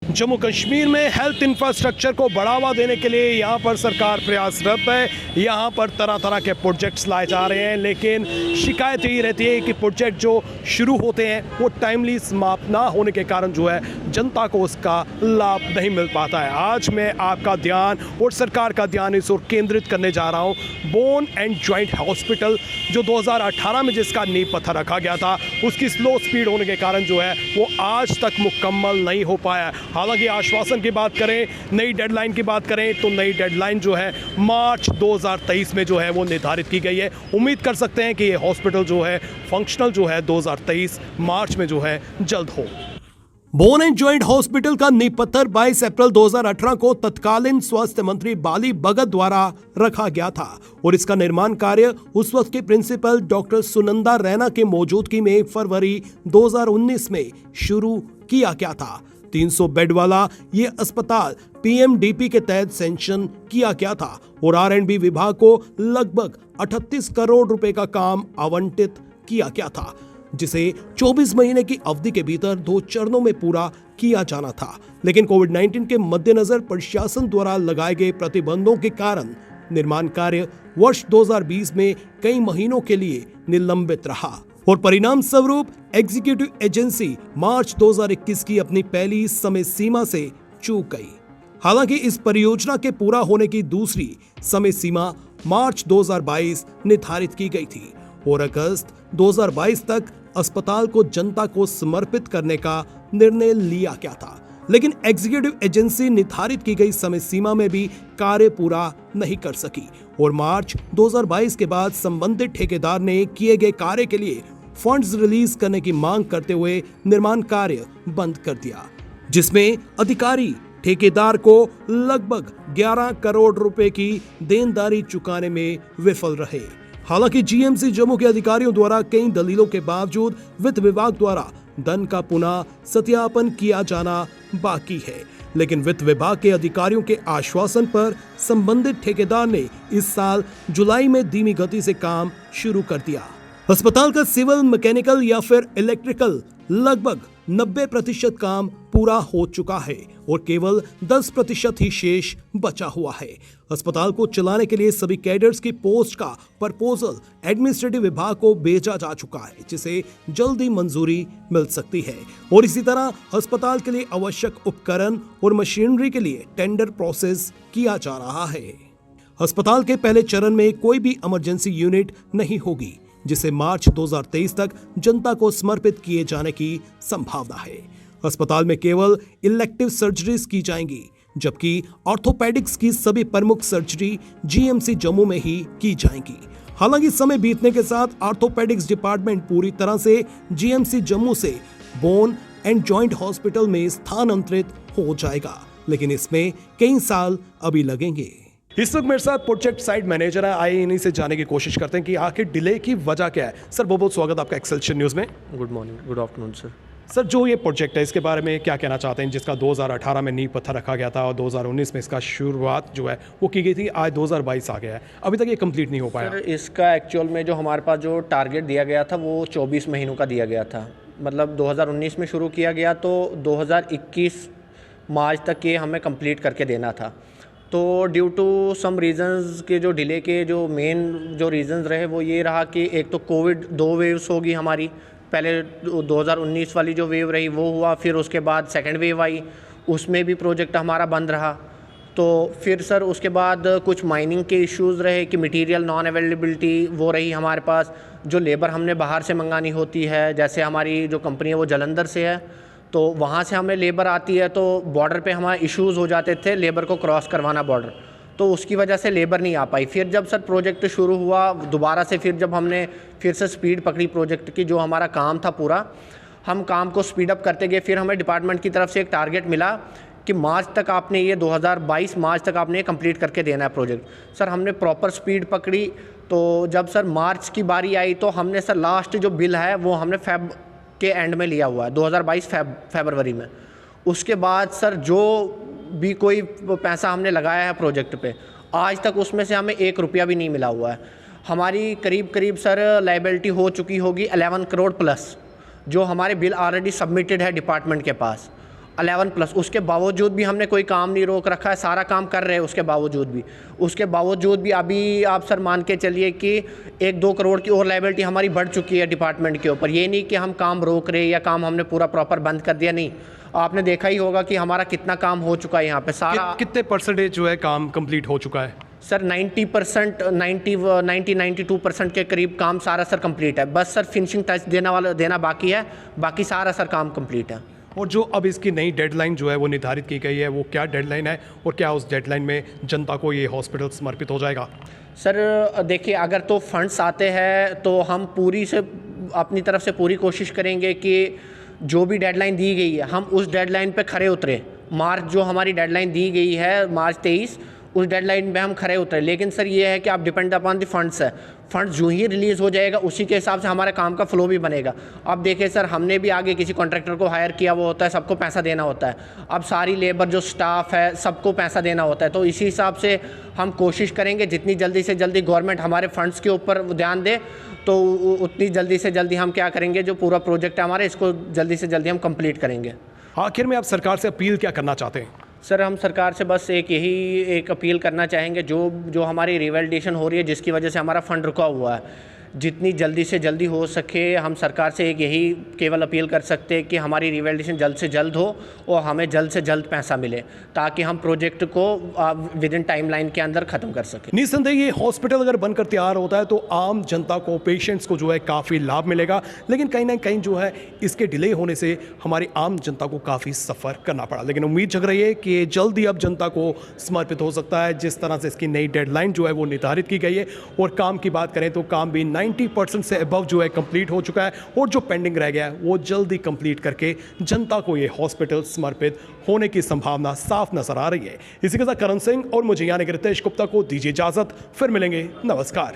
जम्मू कश्मीर में health infrastructure को बढ़ावा देने के लिए यहाँ पर सरकार प्रयासरत है। यहाँ पर तरह तरह के प्रोजेक्ट्स लाए जा रहे हैं, लेकिन शिकायत यही रहती है कि प्रोजेक्ट जो शुरू होते हैं वो टाइमली समाप्त ना होने के कारण जो है जनता को उसका लाभ नहीं मिल पाता है। आज मैं आपका ध्यान और सरकार का ध्यान इस ओर केंद्रित करने जा रहा हूँ। बोन एंड जॉइंट हॉस्पिटल जो 2018 में जिसका नींव पत्थर रखा गया था, उसकी स्लो स्पीड होने के कारण जो है वो आज तक मुकम्मल नहीं हो पाया। हालांकि आश्वासन की बात करें, नई डेडलाइन की बात करें तो नई डेडलाइन जो है मार्च 2023 में जो है वो निर्धारित की गई है। उम्मीद कर सकते हैं कि ये हॉस्पिटल जो है फंक्शनल जो है 2023 मार्च में जो है जल्द हो। बोन एंड जॉइंट हॉस्पिटल का नींव पत्थर 22 अप्रैल 2018 को तत्कालीन स्वास्थ्य मंत्री बाली भगत द्वारा रखा गया था और इसका निर्माण कार्य उस वक्त के प्रिंसिपल डॉक्टर सुनंदा रैना के मौजूदगी में फरवरी 2019 में शुरू किया गया था। 300 बेड वाला ये अस्पताल पीएमडीपी के तहत सैंक्शन किया गया था और आर&बी विभाग को लगभग 38 करोड़ रुपए का काम आवंटित किया गया था, जिसे 24 महीने की अवधि के भीतर 2 चरणों में पूरा किया जाना था। लेकिन कोविड-19 के मद्देनजर प्रशासन द्वारा लगाए गए प्रतिबंधों के कारण निर्माण कार्य वर्ष 2020 में कई महीनों के लिए निलंबित रहा और परिणाम स्वरूप एग्जीक्यूटिव एजेंसी मार्च 2021 की अपनी पहली समय सीमा से चूक गई। हालांकि इस परियोजना के पूरा होने की दूसरी समय सीमा मार्च 2022 निर्धारित की गई थी और अगस्त 2022 तक अस्पताल को जनता को समर्पित करने का निर्णय लिया गया था। लेकिन एग्जीक्यूटिव एजेंसी निर्धारित की गई समय सीमा में भी कार्य पूरा नहीं कर सकी और मार्च 2022 के बाद संबंधित ठेकेदार ने किए गए कार्य के लिए फंड्स रिलीज करने की मांग करते हुए निर्माण कार्य बंद कर दिया, जिसमें अधिकारी ठेकेदार को लगभग 11 करोड़ रुपए की देनदारी चुकाने में विफल रहे। हालांकि जीएमसी जम्मू के अधिकारियों द्वारा कई दलीलों के बावजूद वित्त विभाग द्वारा धन का पुनः सत्यापन किया जाना बाकी है, लेकिन वित्त विभाग के अधिकारियों के आश्वासन पर संबंधित ठेकेदार ने इस साल जुलाई में धीमी गति से काम शुरू कर दिया। अस्पताल का सिविल, मैकेनिकल या फिर इलेक्ट्रिकल लगभग 90% काम पूरा हो चुका है और केवल 10% ही शेष बचा हुआ है। अस्पताल को चलाने के लिए सभी कैडर्स की पोस्ट का प्रपोजल एडमिनिस्ट्रेटिव विभाग को भेजा जा चुका है, जिसे जल्द ही मंजूरी मिल सकती है और इसी तरह अस्पताल के लिए आवश्यक उपकरण और मशीनरी के लिए टेंडर प्रोसेस किया जा रहा है। अस्पताल के पहले चरण में कोई भी इमरजेंसी यूनिट नहीं होगी, जिसे मार्च 2023 तक जनता को समर्पित किए जाने की संभावना है। अस्पताल में केवल इलेक्टिव सर्जरीज की जाएंगी, जबकि ऑर्थोपेडिक्स की सभी प्रमुख सर्जरी जीएमसी जम्मू में ही की जाएंगी। हालांकि समय बीतने के साथ ऑर्थोपेडिक्स डिपार्टमेंट पूरी तरह से जीएमसी जम्मू से बोन एंड जॉइंट हॉस्पिटल में स्थानांतरित हो जाएगा, लेकिन इसमें कई साल अभी लगेंगे। इस वक्त मेरे साथ प्रोजेक्ट साइट मैनेजर है, आइए इन्हीं से जानने की कोशिश करते हैं कि आखिर डिले की वजह क्या है। सर बहुत बहुत स्वागत आपका एक्सेलशन न्यूज़ में। Good morning, good afternoon sir. Sir जो ये प्रोजेक्ट है इसके बारे में क्या कहना चाहते हैं, जिसका 2018 में नींव पत्थर रखा गया था और 2019 में इसका शुरुआत जो है वो की गई थी, आज 2022 आ गया है, अभी तक ये कंप्लीट नहीं हो पाया। सर इसका एक्चुअल में जो हमारे पास जो टारगेट दिया गया था वो 24 महीनों का दिया गया था। मतलब 2019 में शुरू किया गया तो 2021 मार्च तक ये हमें कंप्लीट करके देना था। तो ड्यू टू सम रीज़न्स के जो डिले के जो मेन जो रीज़न्स रहे वो ये रहा कि एक तो कोविड 2 वेव्स होगी हमारी। पहले 2019 वाली जो वेव रही वो हुआ, फिर उसके बाद सेकेंड वेव आई, उसमें भी प्रोजेक्ट हमारा बंद रहा। तो फिर सर उसके बाद कुछ माइनिंग के इश्यूज़ रहे कि मटेरियल नॉन अवेलेबिलिटी वो रही हमारे पास। जो लेबर हमने बाहर से मंगानी होती है, जैसे हमारी जो कंपनी है वो जालंधर से है, तो वहाँ से हमें लेबर आती है, तो बॉर्डर पे हमारे इश्यूज़ हो जाते थे लेबर को क्रॉस करवाना बॉर्डर, तो उसकी वजह से लेबर नहीं आ पाई। फिर जब सर प्रोजेक्ट शुरू हुआ दोबारा से, फिर जब हमने फिर से स्पीड पकड़ी प्रोजेक्ट की, जो हमारा काम था पूरा, हम काम को स्पीड अप करते गए। फिर हमें डिपार्टमेंट की तरफ से एक टारगेट मिला कि मार्च तक आपने ये 2022 मार्च तक आपने ये कंप्लीट करके देना है प्रोजेक्ट। सर हमने प्रॉपर स्पीड पकड़ी। तो जब सर मार्च की बारी आई तो हमने सर लास्ट जो बिल है वो हमने फेब के एंड में लिया हुआ है, 2022 फरवरी में। उसके बाद सर जो भी कोई पैसा हमने लगाया है प्रोजेक्ट पे, आज तक उसमें से हमें 1 रुपया भी नहीं मिला हुआ है। हमारी करीब सर लाइबिलिटी हो चुकी होगी 11 करोड़ प्लस, जो हमारे बिल ऑलरेडी सबमिटेड है डिपार्टमेंट के पास। 11+। उसके बावजूद भी हमने कोई काम नहीं रोक रखा है, सारा काम कर रहे हैं। उसके बावजूद भी अभी आप सर मान के चलिए कि 1-2 करोड़ की और लायबिलिटी हमारी बढ़ चुकी है डिपार्टमेंट के ऊपर। ये नहीं कि हम काम रोक रहे या काम हमने पूरा प्रॉपर बंद कर दिया, नहीं। आपने देखा ही होगा कि हमारा कितना काम हो चुका है यहाँ पे सारा। कितने परसेंटेज जो है काम कंप्लीट हो चुका है? सर 90%, 92% के करीब काम सारा सर कंप्लीट है। बस सर फिनिशिंग टच देना बाकी है, बाकी सारा सर काम कंप्लीट है। और जो अब इसकी नई डेडलाइन जो है वो निर्धारित की गई है, वो क्या डेडलाइन है और क्या उस डेडलाइन में जनता को ये हॉस्पिटल समर्पित हो जाएगा? सर देखिए, अगर तो फंड्स आते हैं तो हम अपनी तरफ से पूरी कोशिश करेंगे कि जो भी डेडलाइन दी गई है हम उस डेडलाइन पे खरे उतरे। मार्च जो हमारी डेडलाइन दी गई है, मार्च 23, उस डेडलाइन में हम खरे उतरे। लेकिन सर ये है कि आप डिपेंड अपॉन द फंड्स है। फंड्स जो ही रिलीज़ हो जाएगा उसी के हिसाब से हमारे काम का फ्लो भी बनेगा। अब देखिए सर, हमने भी आगे किसी कॉन्ट्रैक्टर को हायर किया, वो होता है सबको पैसा देना होता है। अब सारी लेबर जो स्टाफ है सबको पैसा देना होता है। तो इसी हिसाब से हम कोशिश करेंगे जितनी जल्दी से जल्दी गवर्नमेंट हमारे फंड्स के ऊपर ध्यान दे, तो उतनी जल्दी से जल्दी हम क्या करेंगे, जो पूरा प्रोजेक्ट है हमारे, इसको जल्दी से जल्दी हम कंप्लीट करेंगे। आखिर में आप सरकार से अपील क्या करना चाहते हैं? सर हम सरकार से बस एक अपील करना चाहेंगे, जो हमारी रिवैलिडेशन हो रही है जिसकी वजह से हमारा फ़ंड रुका हुआ है, जितनी जल्दी से जल्दी हो सके हम सरकार से यही केवल अपील कर सकते हैं कि हमारी रिवैलिडेशन जल्द से जल्द हो और हमें जल्द से जल्द पैसा मिले, ताकि हम प्रोजेक्ट को विद इन टाइमलाइन के अंदर ख़त्म कर सकें। निस्संदेह ये हॉस्पिटल अगर बनकर तैयार होता है तो आम जनता को, पेशेंट्स को जो है काफ़ी लाभ मिलेगा, लेकिन कहीं ना कहीं जो है इसके डिले होने से हमारी आम जनता को काफ़ी सफ़र करना पड़ा। लेकिन उम्मीद जग रही है कि ये जल्दी अब जनता को समर्पित हो सकता है, जिस तरह से इसकी नई डेडलाइन जो है वो निर्धारित की गई है। और काम की बात करें तो काम भी 90% से अबव जो है कंप्लीट हो चुका है, और जो पेंडिंग रह गया है वो जल्दी कंप्लीट करके जनता को ये हॉस्पिटल समर्पित होने की संभावना साफ नजर आ रही है। इसी के साथ करण सिंह और मुझे यानी कि रितेश गुप्ता को दीजिए इजाजत, फिर मिलेंगे, नमस्कार।